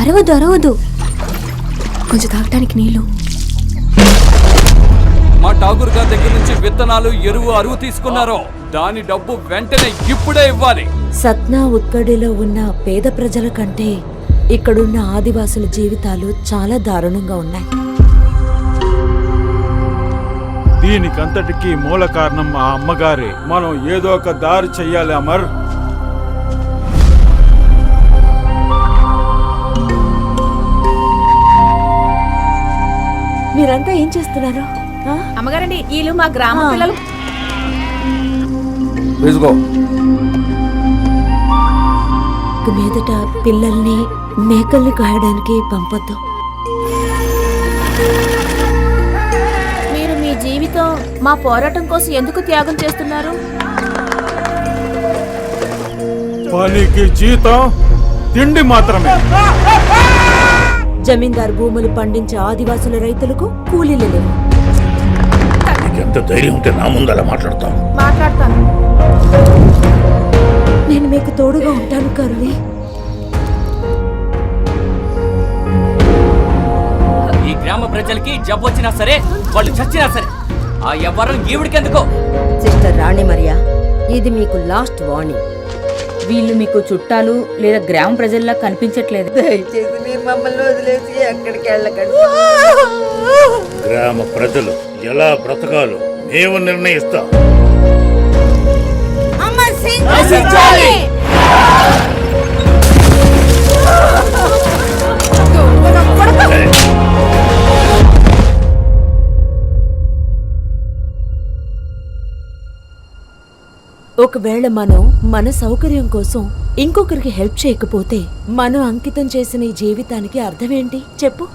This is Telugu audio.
అరవదు అరవదు, కొంచెం తాగటానికి నీళ్ళు. మా ఠాగూర్ గారి దగ్గర నుంచి విత్తనాలు, ఎరువు, అరువు తీసుకున్నారో దాని డబ్బు వెంటనే ఇప్పుడే ఇవ్వాలి. సత్నా ఉత్కడిలో ఉన్న పేద ప్రజల కంటే ఇక్కడున్న ఆదివాసుల జీవితాలు చాలా దారుణంగా ఉన్నాయి. దీనికంతటికీ మూల కారణం మా అమ్మగారే. మనం ఏదో ఒక దారి చెయ్యాలి అమర్. మీరంతా ఏం చేస్తున్నారు? అమ్మగారండి, వీళ్ళు మా గ్రామ పిల్లలు. మీదట పిల్లల్ని, మేకల్ని కాయడానికి పంపొద్దు. మీరు మీ జీవితం మా పోరాటం కోసం ఎందుకు త్యాగం చేస్తున్నారు? పనికి జీతం, తిండి మాత్రమే. జమీందార్ భూములు పండించే ఆదివాసుల రైతులకు కూలీలు లేవు. ఎంత ధైర్యం ఉంటే నా ముందు అలా మాట్లాడతాను. నేను మీకు తోడుగా ఉంటాను కరుణి. ఈ గ్రామ ప్రజలకి జబ్బు వచ్చినా సరే, వాళ్ళు చచ్చినా సరే, ఆ ఎవ్వరం ఈవిడికెందుకో. సిస్టర్ రాణి మరియా, ఇది మీకు లాస్ట్ వార్నింగ్. వీళ్ళు మీకు చుట్టాలు లేదా గ్రామ ప్రజల్లా కనిపించట్లేదు. దయచేసి మీరు మమ్మల్ని వదిలేసి ఎక్కడికి వెళ్ళకండి. గ్రామ ప్రజలు ఎలా బ్రతకాలో మేము నిర్ణయిస్తాం. ఒకవేళ మనం మన సౌకర్యం కోసం ఇంకొకరికి హెల్ప్ చేయకపోతే మనం అంకితం చేసిన ఈ జీవితానికి అర్థమేంటి చెప్పు?